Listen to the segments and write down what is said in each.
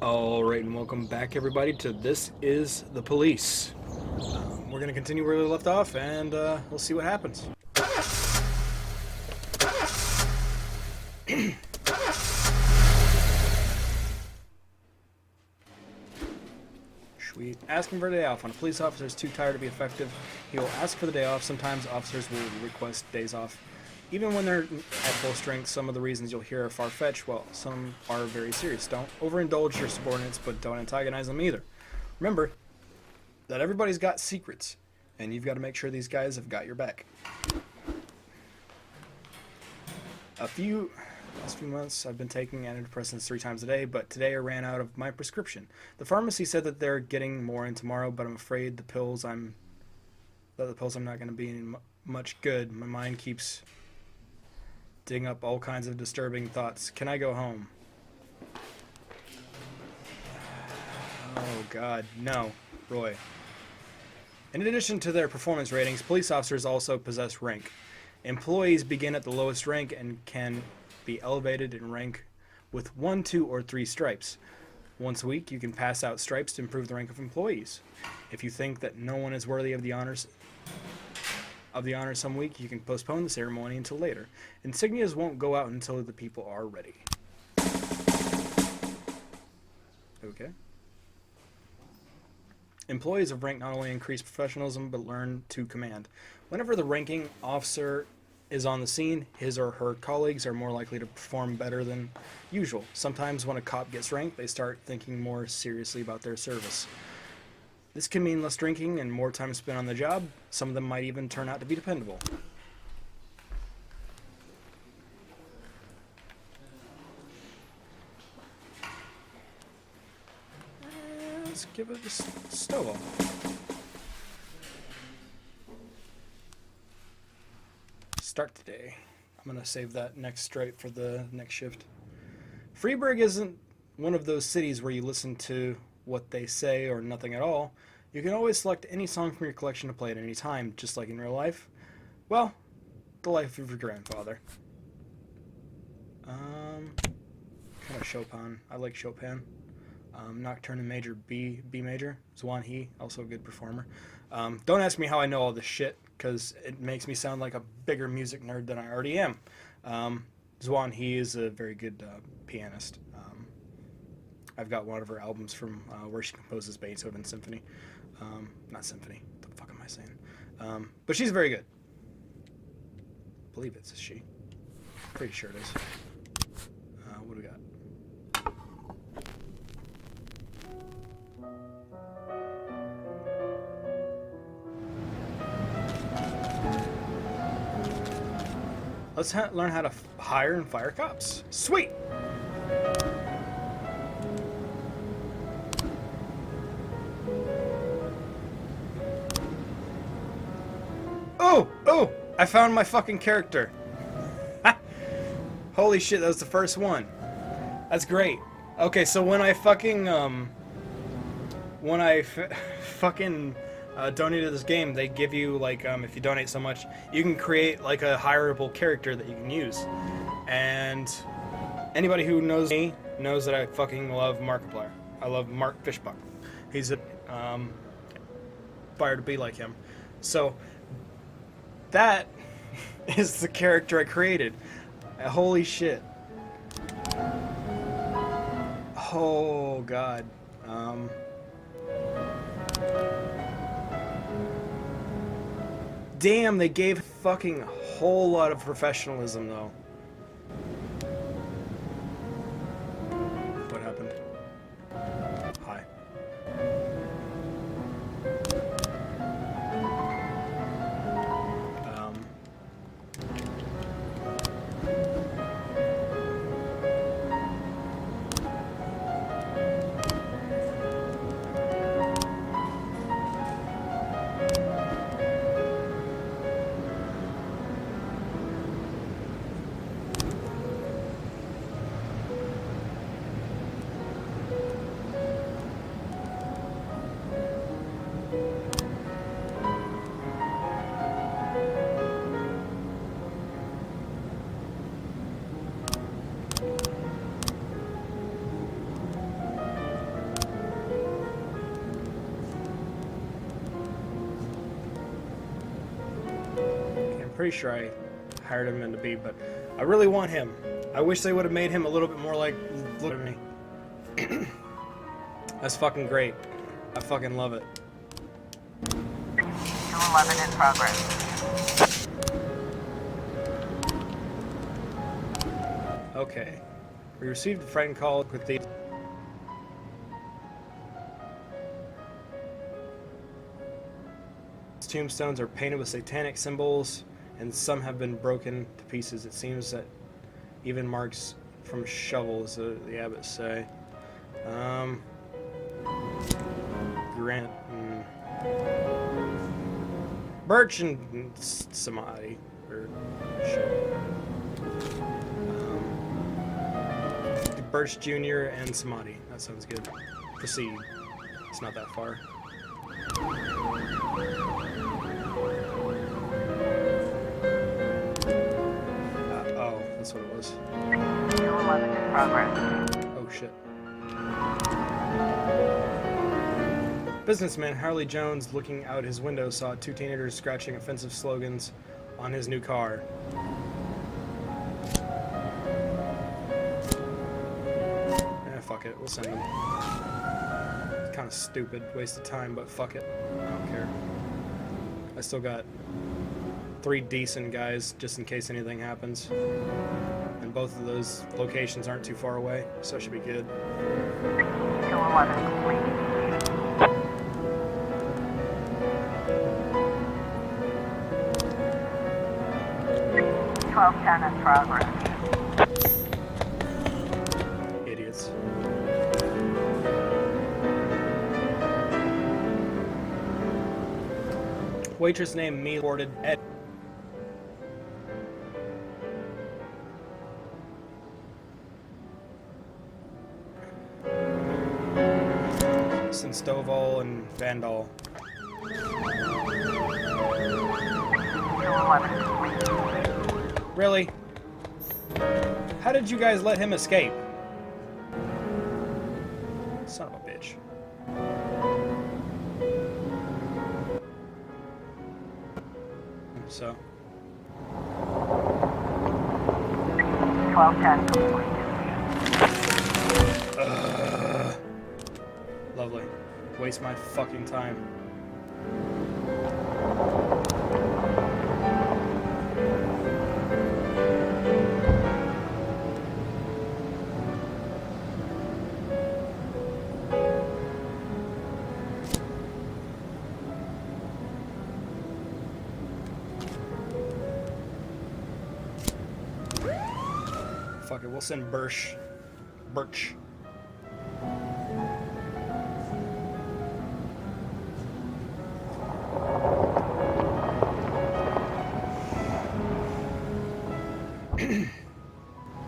Alright, and welcome back, everybody, to This Is the Police. We're going to continue where we left off, and we'll see what happens. Sweet. Asking for a day off. When a police officer is too tired to be effective, he will ask for the day off. Sometimes officers will request days off. Even when they're at full strength, some of the reasons you'll hear are far-fetched, while some are very serious. Don't overindulge your subordinates, but don't antagonize them either. Remember that everybody's got secrets, and you've got to make sure these guys have got your back. Last few months, I've been taking antidepressants 3 times a day, but today I ran out of my prescription. The pharmacy said that they're getting more in tomorrow, but I'm afraid the pills I'm not going to be any much good. My mind keeps digging up all kinds of disturbing thoughts. Can I go home? Oh God, no, Roy. In addition to their performance ratings, police officers also possess rank. Employees begin at the lowest rank and can be elevated in rank with 1, 2, or 3 stripes. Once a week, you can pass out stripes to improve the rank of employees. If you think that no one is worthy of the honors some week, you can postpone the ceremony until later. Insignias won't go out until the people are ready. Okay. Employees of rank not only increase professionalism, but learn to command. Whenever the ranking officer is on the scene, his or her colleagues are more likely to perform better than usual. Sometimes when a cop gets ranked, they start thinking more seriously about their service. This can mean less drinking and more time spent on the job. Some of them might even turn out to be dependable. Let's give it a stove off. Start the day. I'm going to save that next stripe for the next shift. Freiburg isn't one of those cities where you listen to what they say or nothing at all. You can always select any song from your collection to play at any time, just like in real life. Well, the life of your grandfather. Kind of Chopin. I like Chopin. Nocturne in major, B major. Zwan He, also a good performer. Don't ask me how I know all this shit, because it makes me sound like a bigger music nerd than I already am. Zwan He is a very good pianist. I've got one of her albums from where she composes Beethoven Symphony. Not Symphony. What the fuck am I saying? But she's very good. I believe it's a she. Pretty sure it is. What do we got? Let's learn how to hire and fire cops. Sweet! Oh! I found my fucking character. Holy shit, that was the first one. That's great. Okay, so when I fucking, donated this game, they give you, like, if you donate so much, you can create, like, a hireable character that you can use. And anybody who knows me knows that I fucking love Markiplier. I love Mark Fishbuck. He's a, fire to be like him. So, that is the character I created. Holy shit. Oh, God. Damn, they gave fucking a whole lot of professionalism, though. What happened? Hi. pretty sure I hired him into B, but I really want him. I wish they would have made him a little bit more like, look at me. That's fucking great. I fucking love it. 211 in progress. Okay. We received a frightened call with the... Tombstones are painted with satanic symbols, and some have been broken to pieces. It seems that even marks from shovels, the abbots say. Grant... Birch and Samadhi. Or... Birch Jr. and Samadhi. That sounds good. Proceed. It's not that far. Oh, that's what it was. 211 in progress. Oh shit. Businessman Harley Jones, looking out his window, saw two teenagers scratching offensive slogans on his new car. Fuck it, we'll send them. It's kind of stupid, waste of time, but fuck it. I don't care. I still got 3 decent guys just in case anything happens. And both of those locations aren't too far away, so it should be good. 211 complete. 1210 in progress. Idiots. Waitress named me boarded Ed. Since Stovall and Vandal. 211 complete. Really? How did you guys let him escape? Son of a bitch. So. 1210 complete. Lovely. Waste my fucking time. Fuck it, we'll send Birch.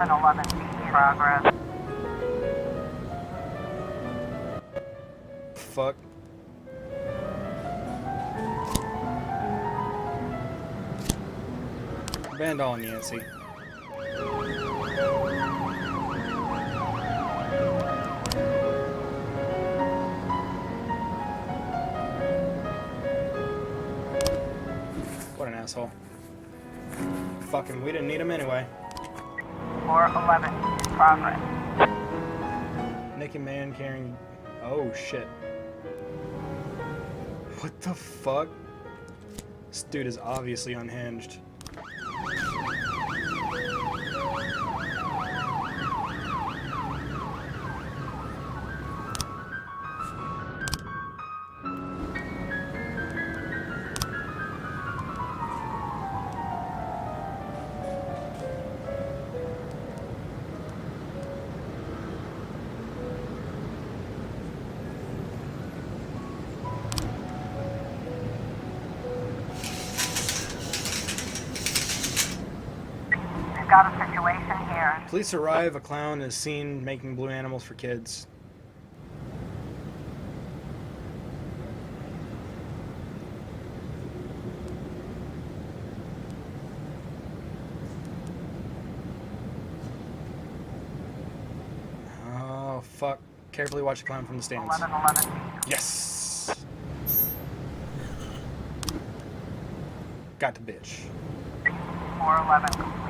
An 11 progress. Fuck. Vandal and Yancey. What an asshole. Fucking, we didn't need him anyway. 411 in progress. Naked man carrying... Oh, shit. What the fuck? This dude is obviously unhinged. Got a situation here. Police arrive, a clown is seen making blue animals for kids. Oh, fuck. Carefully watch the clown from the stands. 1111. Yes! Got the bitch. 411 complete.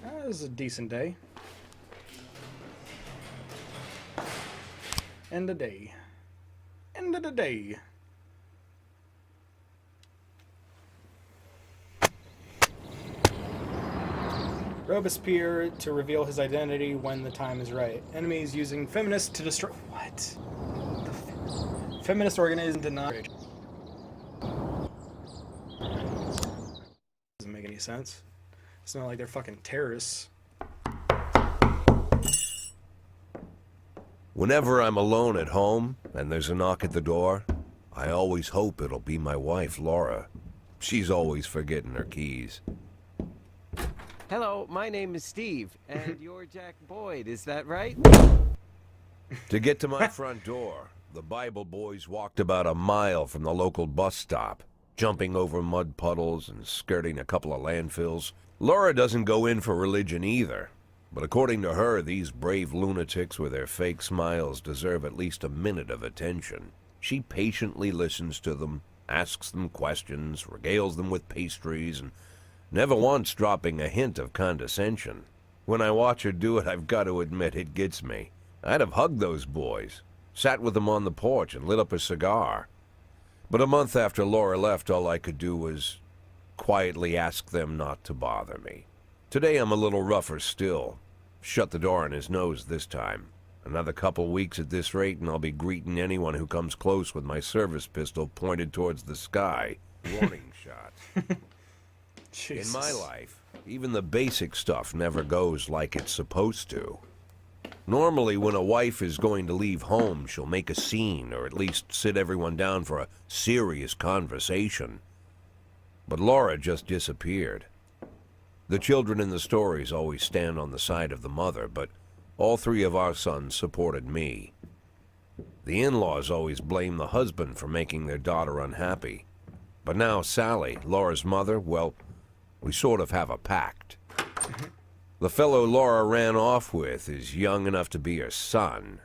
That was a decent day. End of day. End of the day. Robespierre to reveal his identity when the time is right. Enemies using feminists to destroy. What? Feminist organization did not. Doesn't make any sense. It's not like they're fucking terrorists. Whenever I'm alone at home and there's a knock at the door, I always hope it'll be my wife, Laura. She's always forgetting her keys. Hello, my name is Steve, and you're Jack Boyd, is that right? To get to my front door, the Bible boys walked about a mile from the local bus stop, jumping over mud puddles and skirting a couple of landfills. Laura doesn't go in for religion either, but according to her, these brave lunatics with their fake smiles deserve at least a minute of attention. She patiently listens to them, asks them questions, regales them with pastries, and never once dropping a hint of condescension. When I watch her do it, I've got to admit it gets me. I'd have hugged those boys, sat with them on the porch and lit up a cigar. But a month after Laura left, all I could do was quietly ask them not to bother me. Today I'm a little rougher still. Shut the door on his nose this time. Another couple weeks at this rate and I'll be greeting anyone who comes close with my service pistol pointed towards the sky. Warning shots. Jesus. In my life, even the basic stuff never goes like it's supposed to. Normally, when a wife is going to leave home, she'll make a scene, or at least sit everyone down for a serious conversation. But Laura just disappeared. The children in the stories always stand on the side of the mother, but all three of our sons supported me. The in-laws always blame the husband for making their daughter unhappy. But now Sally, Laura's mother, well, we sort of have a pact. The fellow Laura ran off with is young enough to be her son.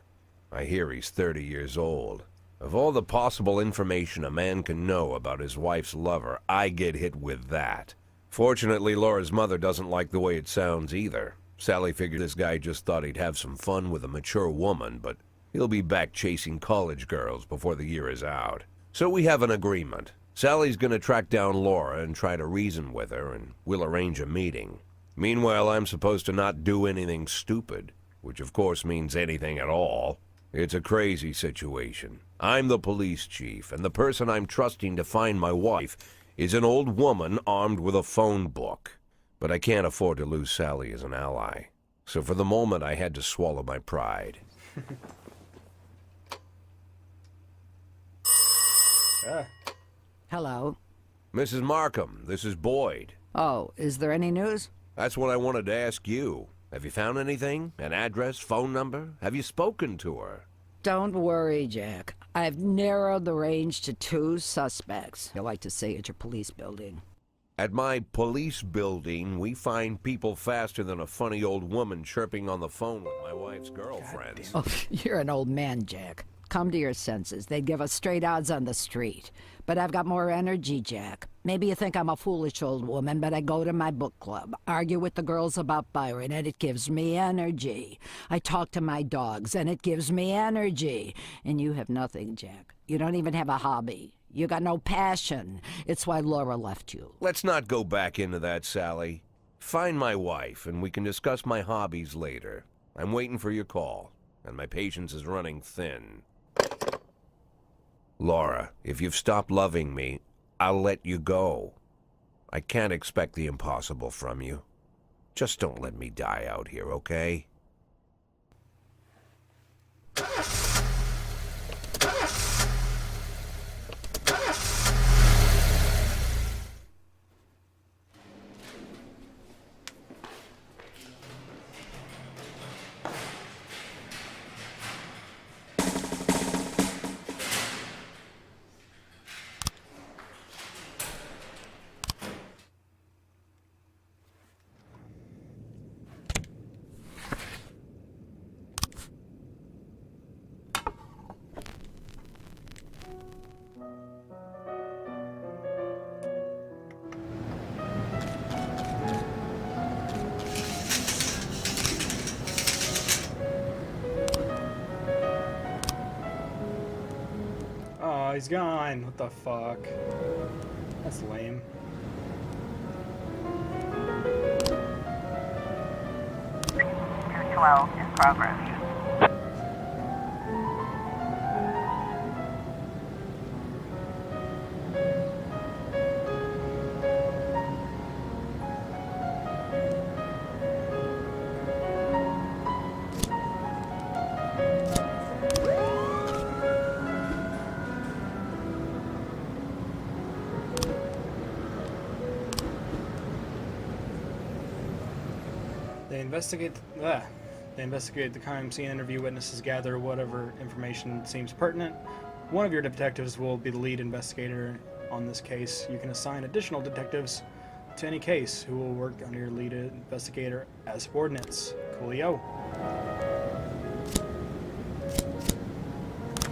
I hear he's 30 years old. Of all the possible information a man can know about his wife's lover, I get hit with that. Fortunately, Laura's mother doesn't like the way it sounds either. Sally figured this guy just thought he'd have some fun with a mature woman, but he'll be back chasing college girls before the year is out. So we have an agreement. Sally's gonna track down Laura and try to reason with her, and we'll arrange a meeting. Meanwhile, I'm supposed to not do anything stupid, which of course means anything at all. It's a crazy situation. I'm the police chief, and the person I'm trusting to find my wife is an old woman armed with a phone book. But I can't afford to lose Sally as an ally. So for the moment, I had to swallow my pride. Ah. Hello. Mrs. Markham, this is Boyd. Oh, is there any news? That's what I wanted to ask you. Have you found anything? An address, phone number? Have you spoken to her? Don't worry, Jack. I've narrowed the range to 2 suspects. You like to say at your police building. At my police building, we find people faster than a funny old woman chirping on the phone with my wife's girlfriends. Oh, you're an old man, Jack. Come to your senses. They'd give us straight odds on the street. But I've got more energy, Jack. Maybe you think I'm a foolish old woman, but I go to my book club, argue with the girls about Byron, and it gives me energy. I talk to my dogs, and it gives me energy. And you have nothing, Jack. You don't even have a hobby. You got no passion. It's why Laura left you. Let's not go back into that, Sally. Find my wife, and we can discuss my hobbies later. I'm waiting for your call, and my patience is running thin. Laura, if you've stopped loving me, I'll let you go. I can't expect the impossible from you. Just don't let me die out here, okay? Oh, he's gone. What the fuck? That's lame. $212 in progress. They investigate the crime scene, interview witnesses, gather whatever information seems pertinent. One of your detectives will be the lead investigator on this case. You can assign additional detectives to any case who will work under your lead investigator as subordinates. Coolio.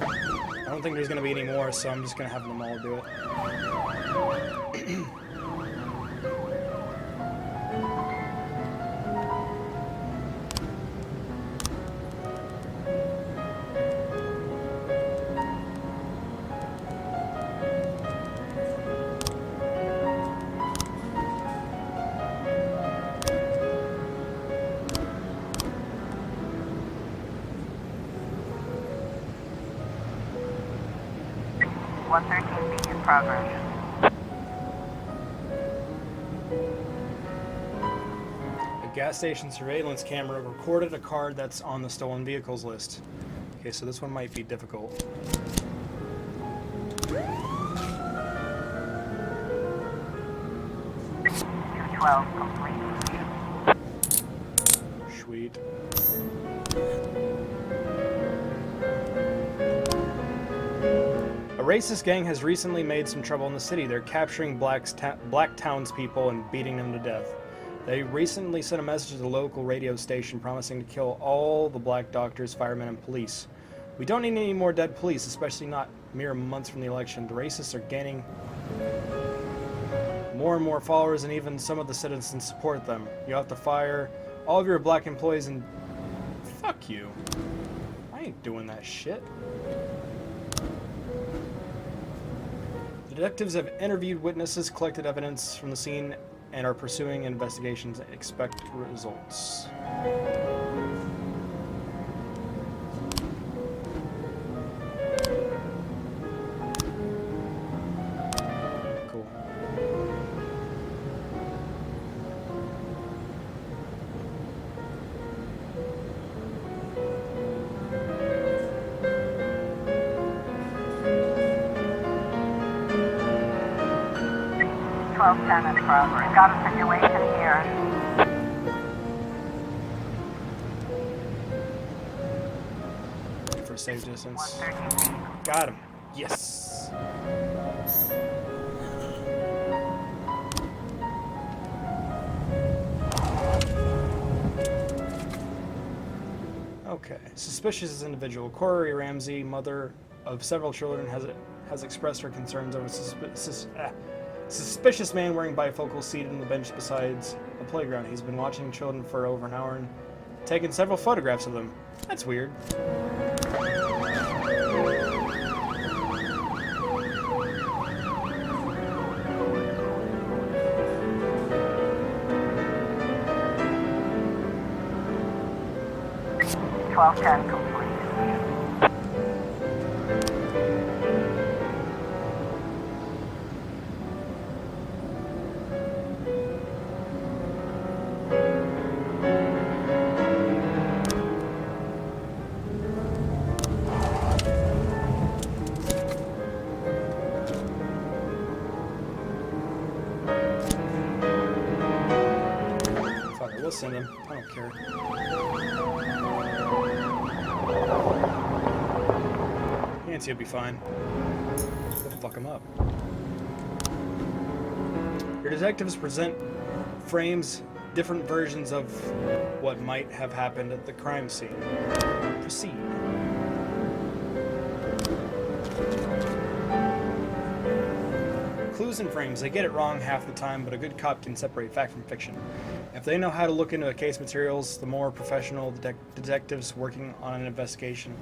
I don't think there's going to be any more, so I'm just going to have them all do it. $113B in progress. A gas station surveillance camera recorded a car that's on the stolen vehicles list. Okay, so this one might be difficult. $212 complete. Sweet. A racist gang has recently made some trouble in the city. They're capturing black townspeople and beating them to death. They recently sent a message to the local radio station promising to kill all the black doctors, firemen, and police. We don't need any more dead police, especially not mere months from the election. The racists are gaining more and more followers, and even some of the citizens support them. You have to fire all of your black employees and... Fuck you. I ain't doing that shit. The detectives have interviewed witnesses, collected evidence from the scene, and are pursuing investigations. Expect results. Cool. $1210 in progress. We've got a situation here. For safe distance. 113B. Got him. Yes. Okay. Suspicious individual. Corey Ramsey, mother of several children, has expressed her concerns over suspicious man wearing bifocals seated on the bench besides a playground. He's been watching children for over an hour and taken several photographs of them. That's weird. $1210 complete. Fuck it, we'll send him. I don't care. Nancy will be fine. We'll fuck him up. Your detectives present frames different versions of what might have happened at the crime scene. Proceed. Clues and frames. They get it wrong half the time, but a good cop can separate fact from fiction. If they know how to look into a case materials, the more professional the detectives working on an investigation,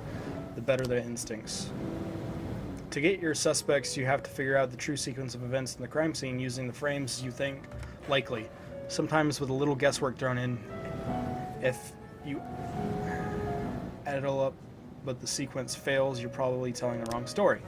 the better their instincts. To get your suspects, you have to figure out the true sequence of events in the crime scene using the frames you think likely, sometimes with a little guesswork thrown in. If you add it all up, but the sequence fails, you're probably telling the wrong story.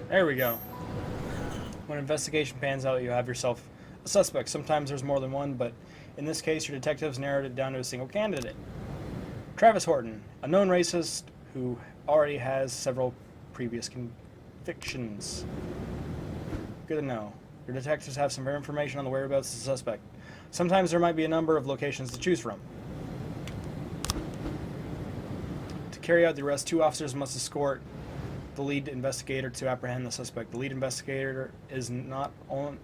There we go. When investigation pans out, you have yourself a suspect. Sometimes there's more than one, but in this case, your detectives narrowed it down to a single candidate. Travis Horton, a known racist who already has several previous convictions. Good to know. Your detectives have some information on the whereabouts of the suspect. Sometimes there might be a number of locations to choose from. To carry out the arrest, 2 officers must escort the lead investigator to apprehend the suspect. The lead investigator is not on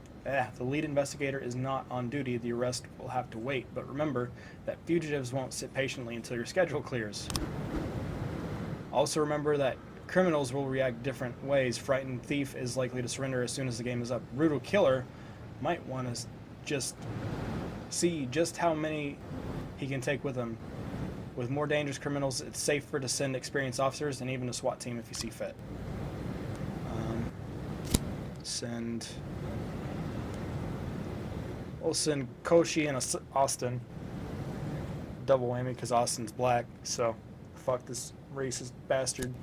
duty. The arrest will have to wait, but remember that fugitives won't sit patiently until your schedule clears. Also remember that criminals will react different ways. Frightened thief is likely to surrender as soon as the game is up. Brutal killer might want to just see just how many he can take with him. With more dangerous criminals, it's safer to send experienced officers and even a SWAT team if you see fit. We'll send Koshi and Austin. Double whammy because Austin's black, so fuck this racist bastard.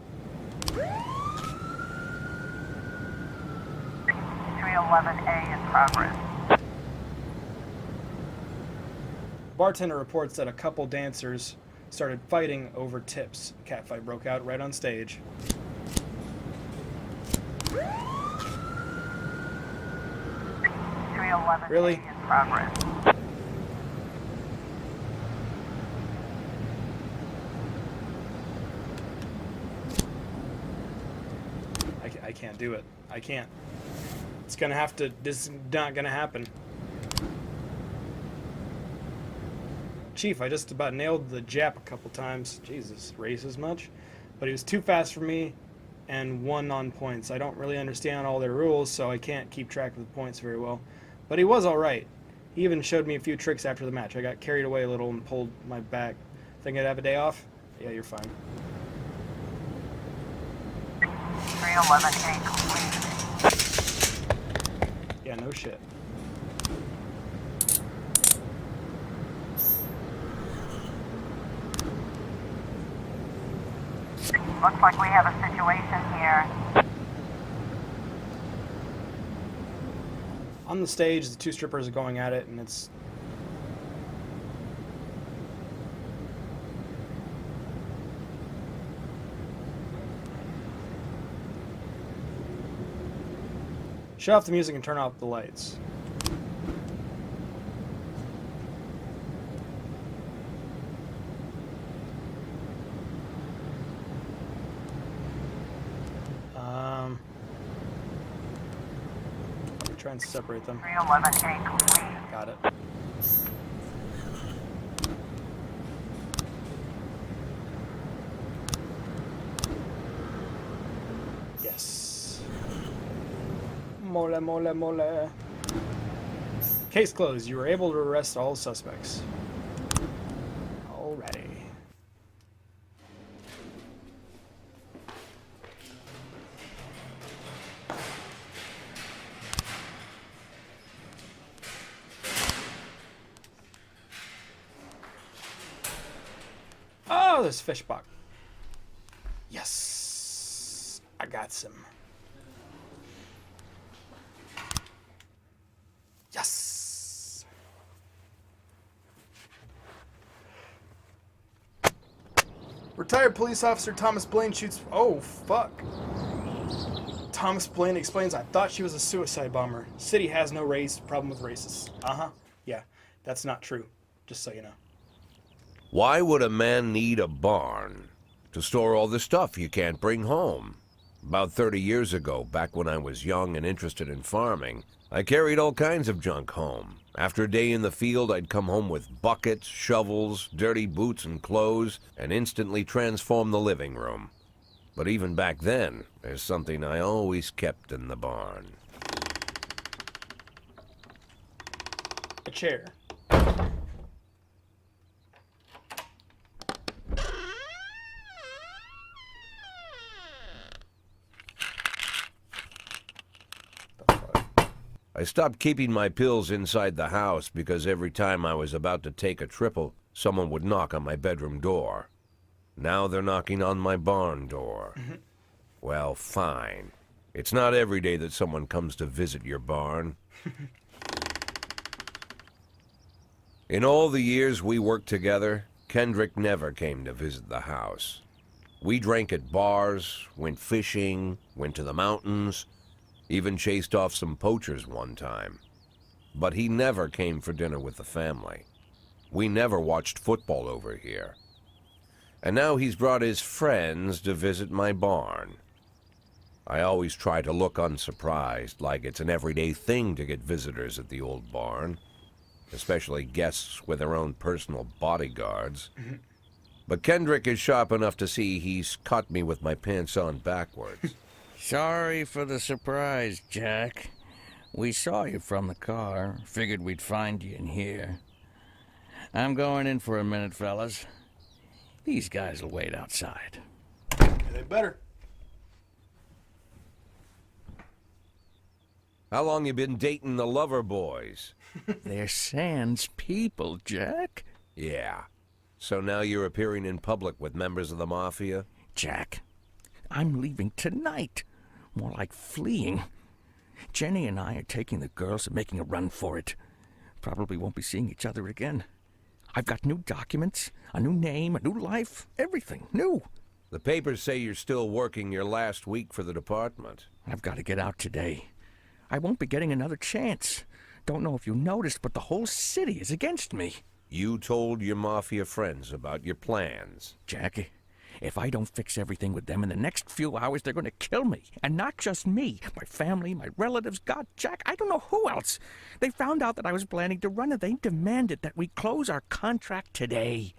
311A in progress. Bartender reports that a couple dancers started fighting over tips. A catfight broke out right on stage. Really? In progress. I can't do it. I can't. It's gonna have to. This is not gonna happen. Chief, I just about nailed the Jap a couple times. Jesus, racist much? But he was too fast for me and won on points. I don't really understand all their rules, so I can't keep track of the points very well. But he was alright. He even showed me a few tricks after the match. I got carried away a little and pulled my back. Think I'd have a day off? Yeah, you're fine. 311A complete. Yeah, no shit. Looks like we have a situation here. On the stage, the 2 strippers are going at it, and it's... Shut off the music and turn off the lights. Try and separate them. 311A complete. Got it. Yes. Mole, mole, mole. Case closed. You were able to arrest all suspects. Alrighty. there's a fish box. Yes. I got some. Yes. Retired police officer Thomas Blaine shoots. Oh, fuck. Thomas Blaine explains, I thought she was a suicide bomber. City has no race problem with racists. Uh-huh. Yeah, that's not true. Just so you know. Why would a man need a barn? To store all the stuff you can't bring home. About 30 years ago, back when I was young and interested in farming, I carried all kinds of junk home. After a day in the field, I'd come home with buckets, shovels, dirty boots and clothes, and instantly transform the living room. But even back then, there's something I always kept in the barn. A chair. I stopped keeping my pills inside the house because every time I was about to take a triple, someone would knock on my bedroom door. Now they're knocking on my barn door. Well, fine. It's not every day that someone comes to visit your barn. In all the years we worked together, Kendrick never came to visit the house. We drank at bars, went fishing, went to the mountains, even chased off some poachers one time. But he never came for dinner with the family. We never watched football over here. And now he's brought his friends to visit my barn. I always try to look unsurprised, like it's an everyday thing to get visitors at the old barn, especially guests with their own personal bodyguards. But Kendrick is sharp enough to see he's caught me with my pants on backwards. Sorry for the surprise, Jack. We saw you from the car. Figured we'd find you in here. I'm going in for a minute, fellas. These guys will wait outside. They better. How long you been dating the lover boys? They're Sans people, Jack. Yeah. So now you're appearing in public with members of the Mafia? Jack, I'm leaving tonight. More like fleeing. Jenny and I are taking the girls and making a run for it. Probably won't be seeing each other again. I've got new documents, a new name, a new life, everything new. The papers say you're still working your last week for the department. I've got to get out today. I won't be getting another chance. Don't know if you noticed, but the whole city is against me. You told your Mafia friends about your plans. Jackie, if I don't fix everything with them in the next few hours, they're going to kill me. And not just me. My family, my relatives, God, Jack, I don't know who else. They found out that I was planning to run and they demanded that we close our contract today.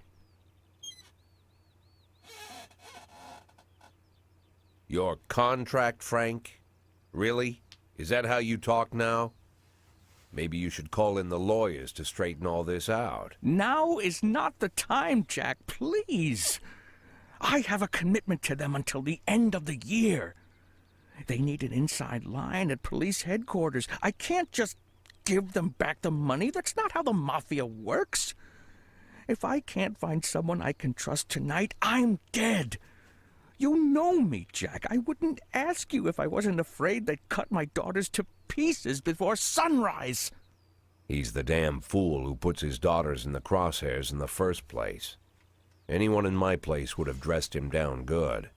Your contract, Frank? Really? Is that how you talk now? Maybe you should call in the lawyers to straighten all this out. Now is not the time, Jack, please. I have a commitment to them until the end of the year. They need an inside line at police headquarters. I can't just give them back the money. That's not how the Mafia works. If I can't find someone I can trust tonight, I'm dead. You know me, Jack. I wouldn't ask you if I wasn't afraid they'd cut my daughters to pieces before sunrise. He's the damn fool who puts his daughters in the crosshairs in the first place. Anyone in my place would have dressed him down good.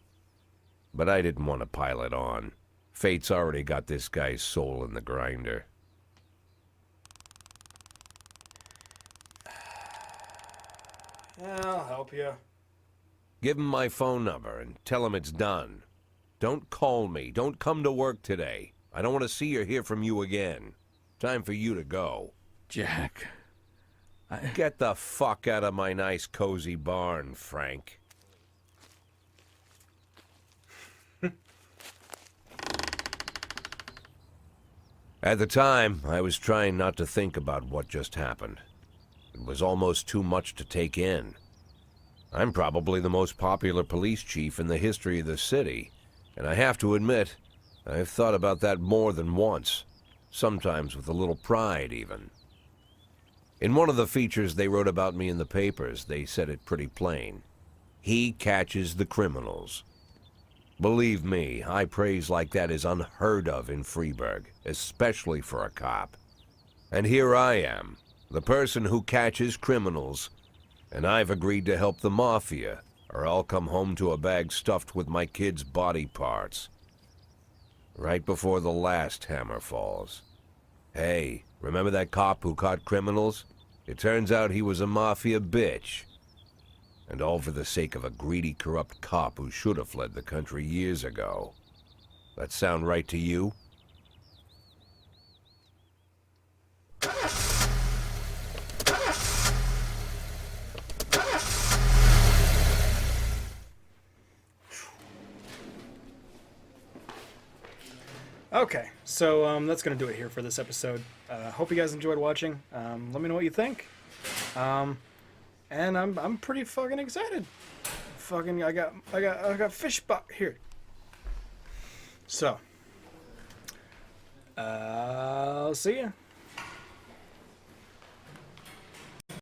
But I didn't want to pile it on. Fate's already got this guy's soul in the grinder. Yeah, I'll help you. Give him my phone number and tell him it's done. Don't call me. Don't come to work today. I don't want to see or hear from you again. Time for you to go. Jack, Get the fuck out of my nice cozy barn, Frank. At the time, I was trying not to think about what just happened. It was almost too much to take in. I'm probably the most popular police chief in the history of the city, and I have to admit, I've thought about that more than once, sometimes with a little pride even. In one of the features they wrote about me in the papers, they said it pretty plain. He catches the criminals. Believe me, high praise like that is unheard of in Freeburg, especially for a cop. And here I am, the person who catches criminals, and I've agreed to help the Mafia, or I'll come home to a bag stuffed with my kids' body parts. Right before the last hammer falls. Hey, remember that cop who caught criminals? It turns out he was a Mafia bitch. And all for the sake of a greedy, corrupt cop who should have fled the country years ago. That sound right to you? Okay, so that's gonna do it here for this episode. Hope you guys enjoyed watching. Let me know what you think. And I'm pretty fucking excited. Fucking I got fish buck here. So I'll see ya.